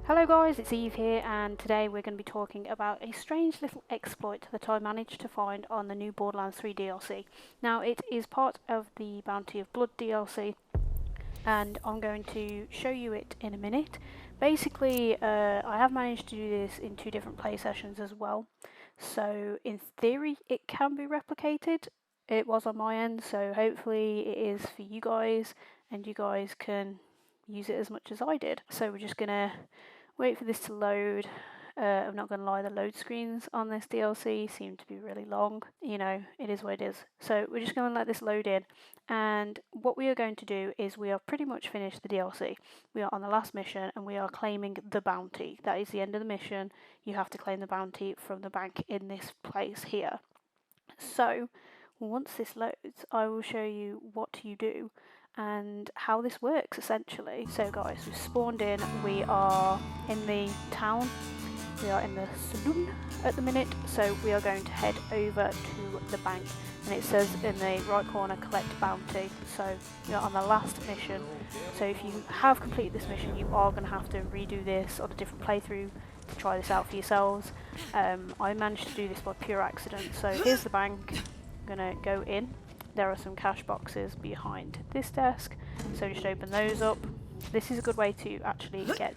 Hello guys, it's Eve here, and today we're going to be talking about a strange little exploit that I managed to find on the new Borderlands 3 DLC. Now, it is part of the Bounty of Blood DLC, and I'm going to show you it in a minute. Basically, I have managed to do this in 2 different play sessions as well, so in theory it can be replicated. It was on my end, so hopefully it is for you guys, and you guys can use it as much as I did. So we're just going to wait for this to load. I'm not going to lie, the load screens on this DLC seem to be really long. You know, it is what it is. So we're just going to let this load in. And what we are going to do is we are pretty much finished the DLC. We are on the last mission and we are claiming the bounty. That is the end of the mission. You have to claim the bounty from the bank in this place here. So once this loads, I will show you what you do and how this works essentially. So guys, we've spawned in, we are in the town, we are in the saloon at the minute, so we are going to head over to the bank, and it says in the right corner collect bounty. So we are on the last mission, so if you have completed this mission you are going to have to redo this on a different playthrough to try this out for yourselves. I managed to do this by pure accident. So here's the bank, I'm going to go in. There are some cash boxes behind this desk, so just open those up. This is a good way to actually get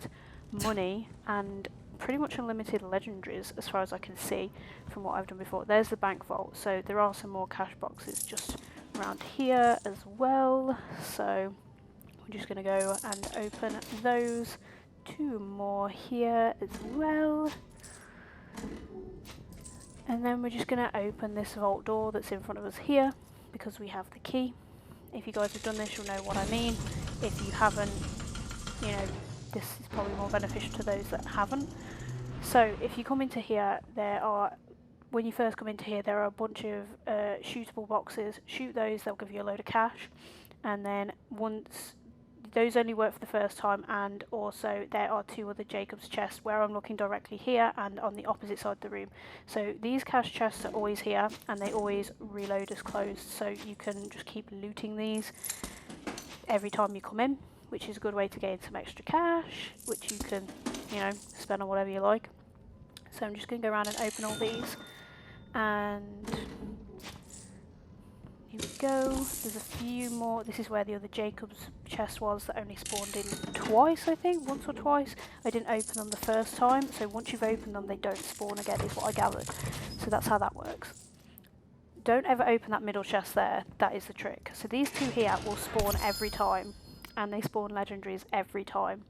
money and pretty much unlimited legendaries as far as I can see from what I've done before. There's the bank vault, so there are some more cash boxes just around here as well. So we're just going to go and open those. 2 more here as well. And then we're just going to open this vault door that's in front of us here, because we have the key. If you guys have done this, you'll know what I mean. If you haven't, you know, this is probably more beneficial to those that haven't. So if you come into here, when you first come into here, there are a bunch of shootable boxes. Shoot those, they'll give you a load of cash. And then once, those only work for the first time, and also there are 2 other Jacob's chests where I'm looking directly here and on the opposite side of the room. So these cash chests are always here and they always reload as closed, so you can just keep looting these every time you come in, which is a good way to gain some extra cash, which you can, you know, spend on whatever you like. So I'm just going to go around and open all these, and here we go. There's a few more. This is where the other Jacob's chest was that only spawned in twice, I think, once or twice. I didn't open them the first time, so once you've opened them they don't spawn again is what I gathered. So that's how that works. Don't ever open that middle chest there, that is the trick. So these 2 here will spawn every time, and they spawn legendaries every time.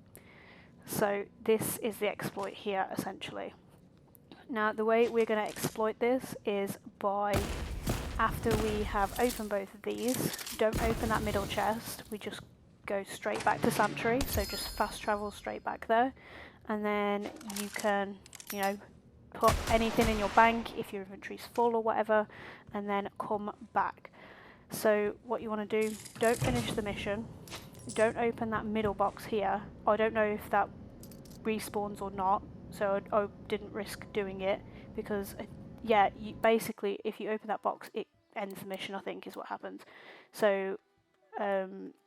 So this is the exploit here essentially. Now the way we're going to exploit this is by, after we have opened both of these, don't open that middle chest, we just go straight back to Sanctuary, so just fast travel straight back there, and then you can, you know, put anything in your bank if your inventory's full or whatever, and then come back. So what you want to do, don't finish the mission, don't open that middle box here. I don't know if that respawns or not, so I didn't risk doing it, because yeah, basically if you open that box it ends the mission, I think is what happens. So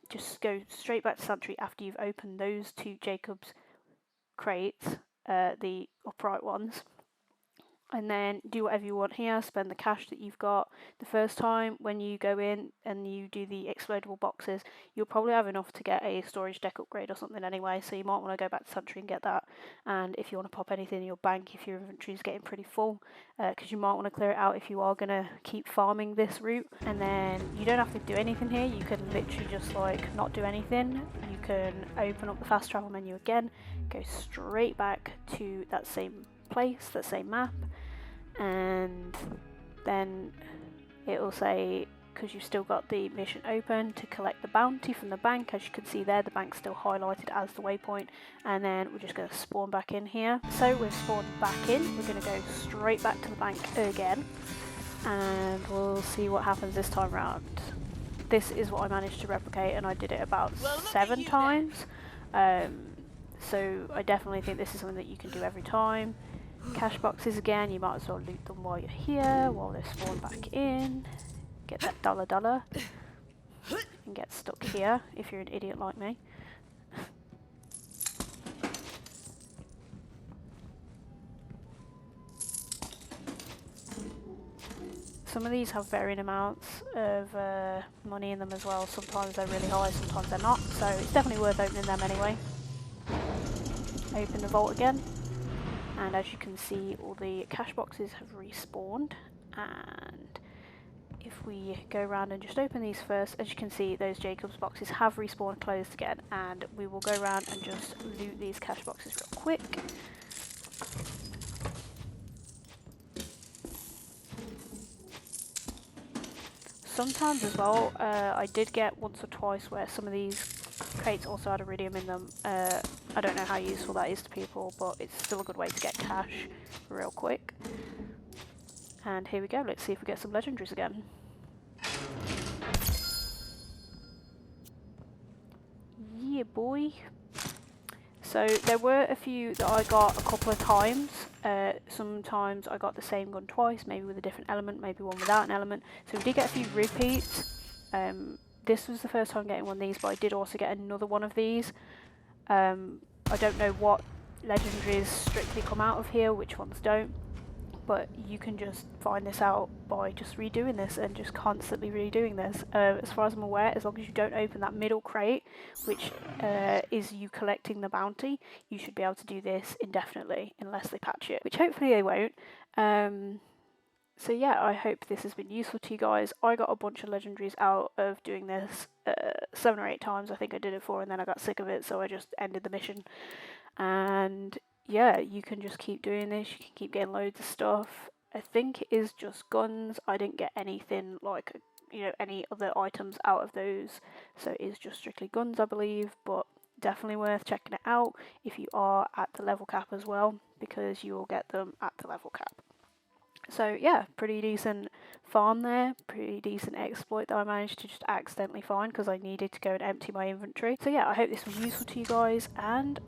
just go straight back to Sanctuary after you've opened those 2 Jacob's crates, the upright ones, and then do whatever you want here. Spend the cash that you've got the first time. When you go in and you do the explodable boxes, you'll probably have enough to get a storage deck upgrade or something anyway, so you might want to go back to Sanctuary and get that. And if you want to pop anything in your bank, if your inventory is getting pretty full, because you might want to clear it out if you are going to keep farming this route. And then you don't have to do anything here, you can literally just like not do anything. You can open up the fast travel menu again, go straight back to that same place, that same map, and then it will say, because you've still got the mission open, to collect the bounty from the bank. As you can see there, the bank's still highlighted as the waypoint, and then we're just going to spawn back in here. So we've spawned back in, we're going to go straight back to the bank again, and we'll see what happens this time round. This is what I managed to replicate, and I did it about 7 times. So I definitely think this is something that you can do every time. Cash boxes again, you might as well loot them while you're here, while they spawn back in. Get that dollar and get stuck here if you're an idiot like me. Some of these have varying amounts of money in them as well. Sometimes they're really high, sometimes they're not. So it's definitely worth opening them anyway. Open the vault again. And as you can see, all the cash boxes have respawned. And if we go around and just open these first, as you can see, those Jacob's boxes have respawned closed again. And we will go around and just loot these cash boxes real quick. Sometimes as well, I did get once or twice where some of these crates also had iridium in them. I don't know how useful that is to people, but it's still a good way to get cash real quick. And here we go, let's see if we get some legendaries again. Yeah, boy. So there were a few that I got a couple of times. Sometimes I got the same gun twice, maybe with a different element, maybe one without an element. So we did get a few repeats. This was the first time getting one of these, but I did also get another one of these. I don't know what legendaries strictly come out of here, which ones don't. But you can just find this out by just redoing this and just constantly redoing this. As far as I'm aware, as long as you don't open that middle crate, which is you collecting the bounty, you should be able to do this indefinitely unless they patch it, which hopefully they won't. So yeah, I hope this has been useful to you guys. I got a bunch of legendaries out of doing this 7 or 8 times. I think I did it 4 and then I got sick of it, so I just ended the mission. And yeah, you can just keep doing this, you can keep getting loads of stuff. I think it is just guns. I didn't get anything like, you know, any other items out of those, so it is just strictly guns, I believe, but definitely worth checking it out if you are at the level cap as well, because you will get them at the level cap. So yeah, pretty decent farm there, pretty decent exploit that I managed to just accidentally find because I needed to go and empty my inventory. So yeah, I hope this was useful to you guys, and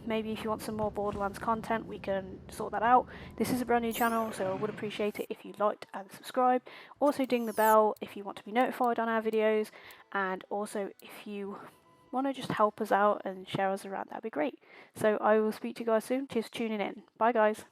maybe if you want some more Borderlands content, we can sort that out. This is a brand new channel, so I would appreciate it if you liked and subscribed. Also ding the bell if you want to be notified on our videos, and also if you want to just help us out and share us around, that'd be great. So I will speak to you guys soon. Cheers for tuning in. Bye guys.